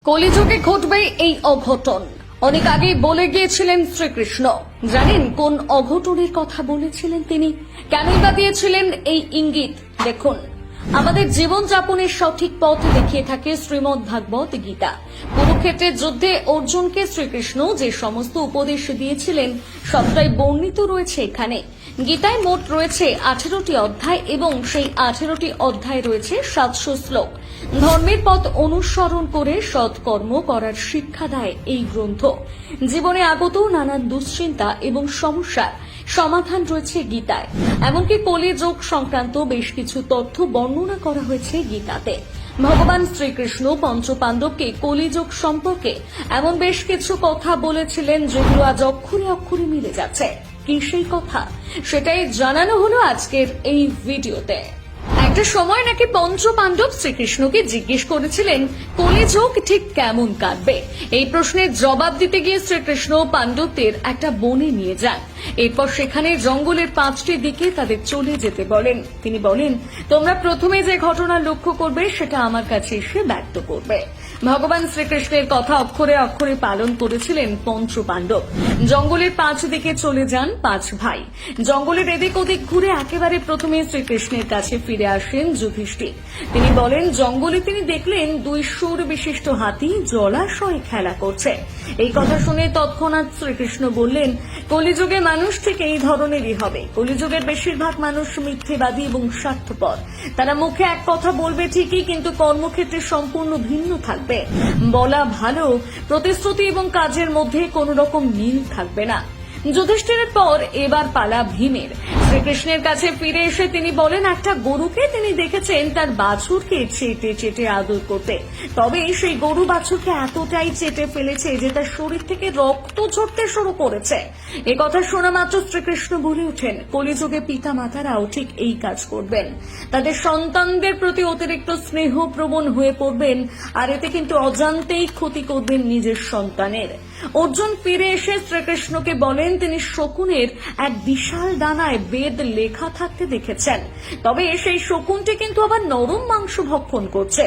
কলিযুগে ঘটবে এই অঘটন অনেক আগেই বলে গিয়েছিলেন শ্রীকৃষ্ণ। জানেন কোন অঘটনের কথা বলেছিলেন তিনি? কেনই বা দিয়েছিলেন এই ইঙ্গিত? দেখুন, আমাদের জীবনযাপনের সঠিক পথ দেখিয়ে থাকে শ্রীমদ্ ভাগবত গীতা। কুরুক্ষেত্রের যুদ্ধে অর্জুনকে শ্রীকৃষ্ণ যে সমস্ত উপদেশ দিয়েছিলেন সবটাই বর্ণিত রয়েছে এখানে। গীতায় মোট রয়েছে 18টি অধ্যায় এবং সেই 18টি অধ্যায় রয়েছে 700 শ্লোক। ধর্মের পথ অনুসরণ করে সৎকর্ম করার শিক্ষা দেয় এই গ্রন্থ। জীবনে আগত নানান দুশ্চিন্তা এবং সমস্যার সমাধান রয়েছে গীতায়। এমনকি কলিযুগ সংক্রান্ত বেশ কিছু তথ্য বর্ণনা করা হয়েছে গীতাতে। ভগবান শ্রীকৃষ্ণ পঞ্চপাণ্ডবকে কলিযুগ সম্পর্কে এমন বেশ কিছু কথা বলেছিলেন যেগুলো আজ অক্ষরে অক্ষরে মিলে যাচ্ছে। কি সেই কথা? সেটাই জানানো হলো আজকের এই ভিডিওতে। একটা সময় নাকি পঞ্চপাণ্ডব শ্রীকৃষ্ণকে জিজ্ঞেস করেছিলেন কলিযুগ ঠিক কেমন কাটবে। এই প্রশ্নের জবাব দিতে গিয়ে শ্রীকৃষ্ণ পাণ্ডবদের একটা বনে নিয়ে যান। এরপর সেখানে জঙ্গলের 5টি দিকে তাদের চলে যেতে বলেন। তিনি বলেন, তোমরা প্রথমে যে ঘটনা লক্ষ্য করবে সেটা আমার কাছে এসে ব্যক্ত করবে। ভগবান শ্রীকৃষ্ণের কথা অক্ষরে অক্ষরে পালন করেছিলেন পঞ্চপাণ্ডব। জঙ্গলের 5 দিকে চলে যান 5 ভাই। জঙ্গলের এদিক ওদিক ঘুরে একেবারে প্রথমে শ্রীকৃষ্ণের কাছে ফিরে আসেন যুধিষ্ঠির। তিনি বলেন, জঙ্গলে তিনি দেখলেন 2 সুর বিশিষ্ট হাতি জলাশয়ে খেলা করছে। এই কথা শুনে তৎক্ষণাৎ শ্রীকৃষ্ণ বললেন, কলিযুগে মানুষ ঠিক এই ধরনেরই হবে। কলিযুগের বেশিরভাগ মানুষ মিথ্যেবাদী এবং স্বার্থপর। তারা মুখে এক কথা বলবে ঠিকই, কিন্তু কর্মক্ষেত্রে সম্পূর্ণ ভিন্ন থাকবে। বলা ভালো, প্রতিশ্রুতি এবং কাজের মধ্যে কোনো রকম মিল থাকবে না। যুধিষ্ঠিরের পর এবার পালা ভীমের। শ্রীকৃষ্ণের কাছে ফিরে এসে তিনি বলেন, একটা গরুকে তিনি দেখেছেন তার বাছুরকে চেটে চেটে আদর করতে। তবে সেই গরু বাছুরকে এতটাই চেটে ফেলেছে যে তার শরীর থেকে রক্ত ঝরতে শুরু করেছে। এ কথা শোনা মাত্র শ্রীকৃষ্ণ বলে ওঠেন, কলিযুগে পিতা মাতারাও ঠিক এই কাজ করবেন। তাদের সন্তানদের প্রতি অতিরিক্ত স্নেহপ্রবণ হয়ে পড়বেন, আর এতে কিন্তু অজান্তেই ক্ষতি করবেন নিজের সন্তানের। অর্জুন ফিরে এসে শ্রীকৃষ্ণকে বলেন, তিনি শকুনের এক বিশাল ডানায় বেদ লেখা থাকতে দেখেছেন। তবে সেই শকুনটি কিন্তু আবার নরম মাংস ভক্ষণ করছে।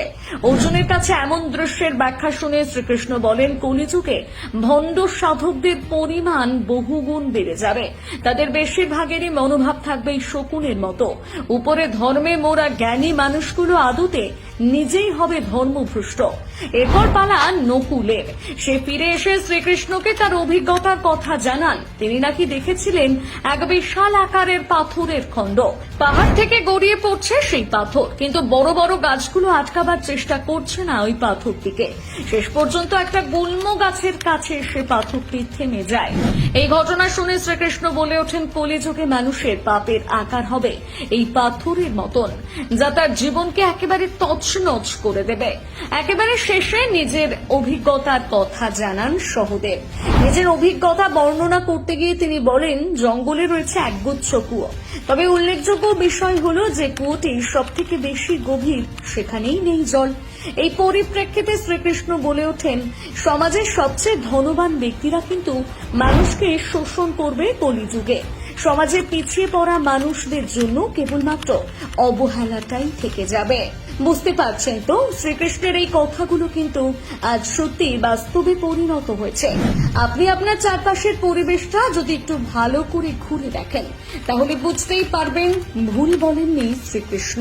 অর্জুনের কাছে এমন দৃশ্যের ব্যাখ্যা শুনে শ্রীকৃষ্ণ বলেন, কলিযুগে ভণ্ড সাধকদের পরিমাণ বহুগুণ বেড়ে যাবে। তাদের বেশিরভাগেরই মনোভাব থাকবে এই শকুনের মতো। উপরে ধর্মে মোরা জ্ঞানী মানুষগুলো আদতে নিজেই হবে ধর্মভ্রষ্ট। এরপর পালা নকুলের। সে ফিরে এসে শ্রীকৃষ্ণকে তার অভিজ্ঞতার কথা জানান। তিনি নাকি দেখেছিলেন এক বিশাল আকারের পাথরের খণ্ড। পাহাড় থেকে গড়িয়ে পড়ছে সেই পাথর, কিন্তু বড় বড় গাছগুলো আটকাবার চেষ্টা করছে না ওই পাথরটিকে। শেষ পর্যন্ত একটা গুল্ম গাছের কাছে সে পাথরটি থেমে যায়। এই ঘটনা শুনে শ্রীকৃষ্ণ বলে ওঠেন, কলিযুগে মানুষের পাপের আকার হবে এই পাথরের মতন, যা তার জীবনকে একেবারে তছনছ করে দেবে। একেবারে শেষে নিজের অভিজ্ঞতার কথা জানান সহদেব। নিজের অভিজ্ঞতা বর্ণনা করতে গিয়ে তিনি বলেন, জঙ্গলে রয়েছে একগুচ্ছ কুয়ো। তবে উল্লেখযোগ্য বিষয় হলো যে কুয়োটি সব থেকে বেশি গভীর, সেখানেই নেই জল। এই পরিপ্রেক্ষিতে শ্রীকৃষ্ণ বলে ওঠেন, সমাজের সবচেয়ে ধনবান ব্যক্তিরা কিন্তু মানুষকে শোষণ করবে কলিযুগে। সমাজে পিছিয়ে পড়া মানুষদের জন্য কেবলমাত্র অবহেলাটাই থেকে যাবে। বুঝতে পারছেন তো, শ্রীকৃষ্ণের এই কথাগুলো কিন্তু আজ সত্যি বাস্তবে পরিণত হয়েছে। আপনি আপনার চারপাশের পরিবেশটা যদি একটু ভালো করে ঘুরে দেখেন, তাহলে বুঝতেই পারবেন ভুল বলেননি শ্রীকৃষ্ণ।